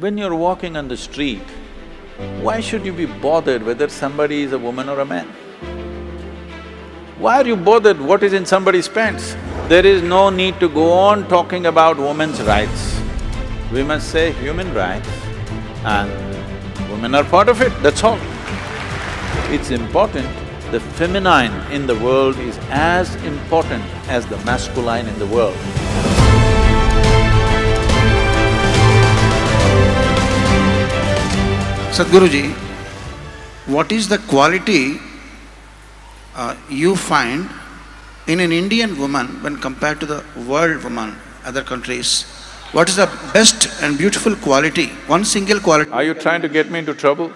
When you're walking on the street, why should you be bothered whether somebody is a woman or a man? Why are you bothered what is in somebody's pants? There is no need to go on talking about women's rights. We must say human rights and women are part of it, that's all. It's important. The feminine in the world is as important as the masculine in the world. Sadhguruji, what is the quality you find in an Indian woman when compared to the world woman, other countries? What is the best and beautiful quality, one single quality? Are you trying to get me into trouble?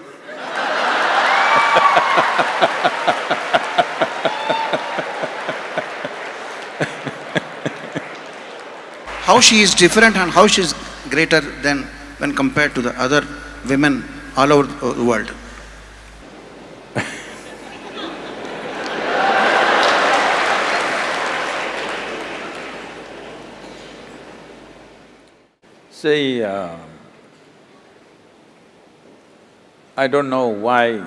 How she is different and how she is greater than when compared to the other women all over the world? See, I don't know why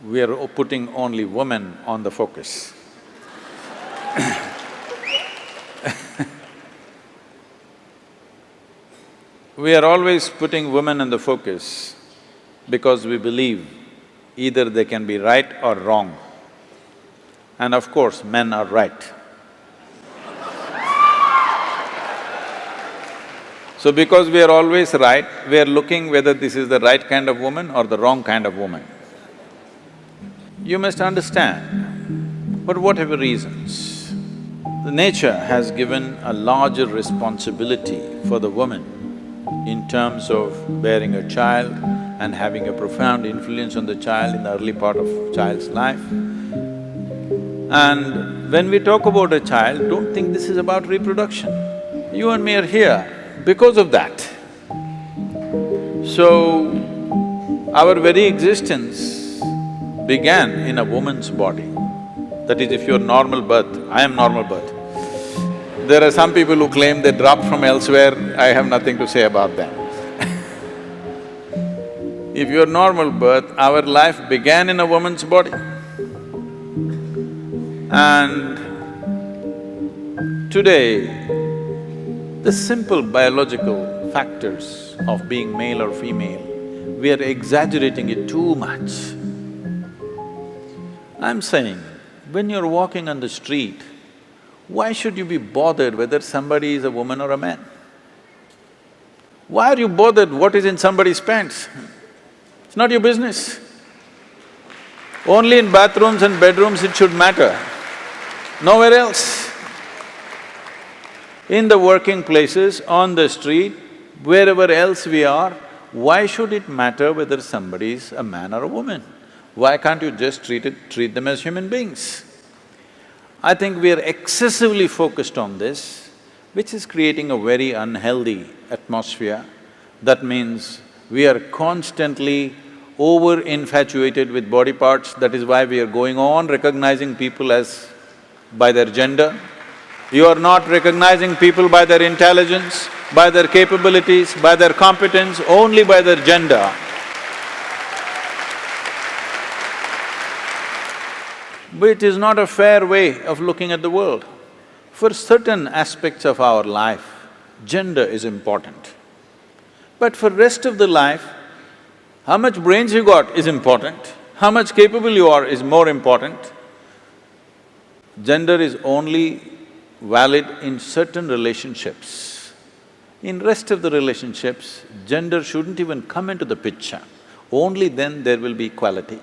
we are putting only women on the focus. We are always putting women on the focus because we believe either they can be right or wrong. And of course, men are right. So because we are always right, we are looking whether this is the right kind of woman or the wrong kind of woman. You must understand, for whatever reasons, the nature has given a larger responsibility for the woman in terms of bearing a child and having a profound influence on the child in the early part of child's life. And when we talk about a child, don't think this is about reproduction. You and me are here because of that. So, our very existence began in a woman's body. That is, if you're normal birth, I am normal birth. There are some people who claim they dropped from elsewhere, I have nothing to say about them. If you're normal birth, our life began in a woman's body. And today, the simple biological factors of being male or female, we are exaggerating it too much. I'm saying, when you're walking on the street, why should you be bothered whether somebody is a woman or a man? Why are you bothered what is in somebody's pants? It's not your business. Only in bathrooms and bedrooms it should matter, nowhere else. In the working places, on the street, wherever else we are, why should it matter whether somebody is a man or a woman? Why can't you just treat them as human beings? I think we are excessively focused on this, which is creating a very unhealthy atmosphere. That means we are constantly over-infatuated with body parts, that is why we are going on recognizing people as… by their gender. You are not recognizing people by their intelligence, by their capabilities, by their competence, only by their gender. But it is not a fair way of looking at the world. For certain aspects of our life, gender is important. But for rest of the life, how much brains you got is important, how much capable you are is more important. Gender is only valid in certain relationships. In rest of the relationships, gender shouldn't even come into the picture. Only then there will be equality.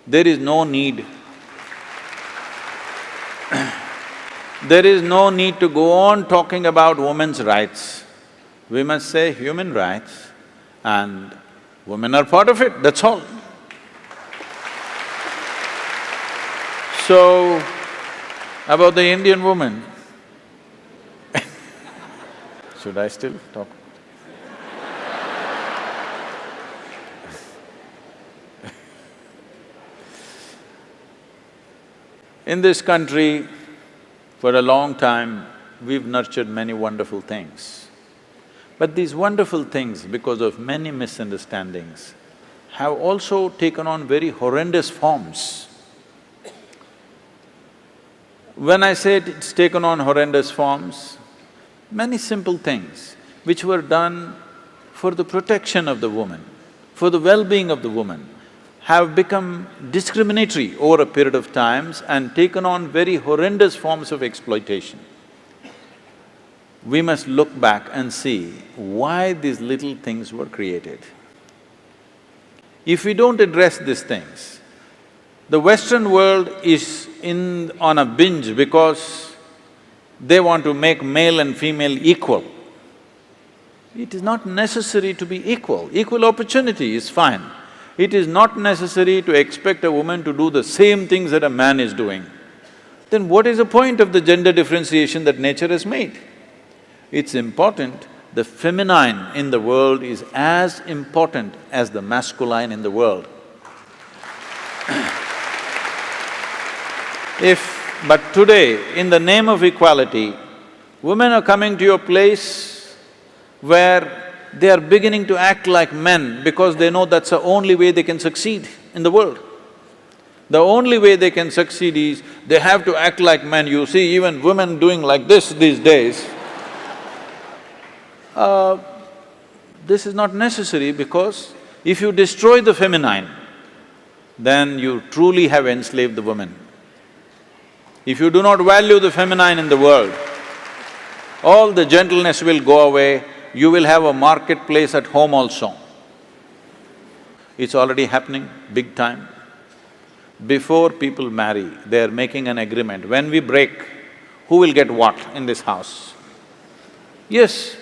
There is no need there is no need to go on talking about women's rights. We must say human rights and women are part of it, that's all. So, about the Indian woman, should I still talk? In this country, for a long time, we've nurtured many wonderful things. But these wonderful things, because of many misunderstandings, have also taken on very horrendous forms. When I say it's taken on horrendous forms, many simple things which were done for the protection of the woman, for the well-being of the woman, have become discriminatory over a period of times and taken on very horrendous forms of exploitation. We must look back and see why these little things were created. If we don't address these things, the Western world is on a binge because they want to make male and female equal. It is not necessary to be equal. Equal opportunity is fine. It is not necessary to expect a woman to do the same things that a man is doing. Then what is the point of the gender differentiation that nature has made? It's important, the feminine in the world is as important as the masculine in the world. But today, in the name of equality, women are coming to a place where they are beginning to act like men because they know that's the only way they can succeed in the world. The only way they can succeed is they have to act like men. You see even women doing like this these days. This is not necessary because if you destroy the feminine, then you truly have enslaved the woman. If you do not value the feminine in the world, all the gentleness will go away, you will have a marketplace at home also. It's already happening big time. Before people marry, they're making an agreement, when we break, who will get what in this house? Yes,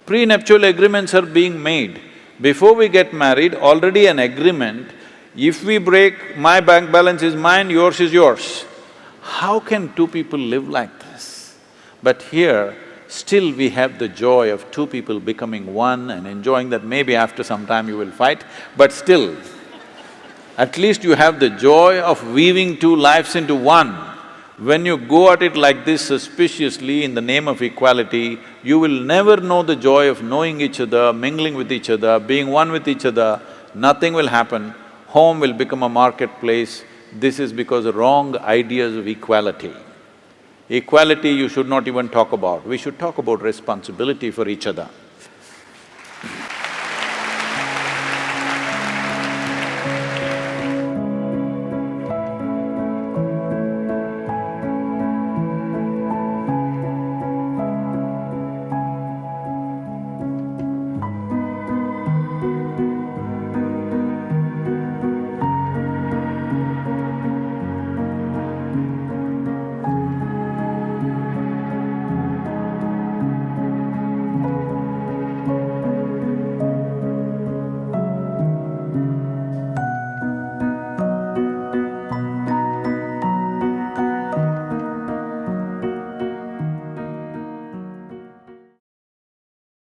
prenuptial agreements are being made. Before we get married, already an agreement, if we break, my bank balance is mine, yours is yours. How can two people live like this? But here, still we have the joy of two people becoming one and enjoying that. Maybe after some time you will fight, but still, at least you have the joy of weaving two lives into one. When you go at it like this suspiciously in the name of equality, you will never know the joy of knowing each other, mingling with each other, being one with each other. Nothing will happen. Home will become a marketplace. This is because of wrong ideas of equality. Equality you should not even talk about. We should talk about responsibility for each other.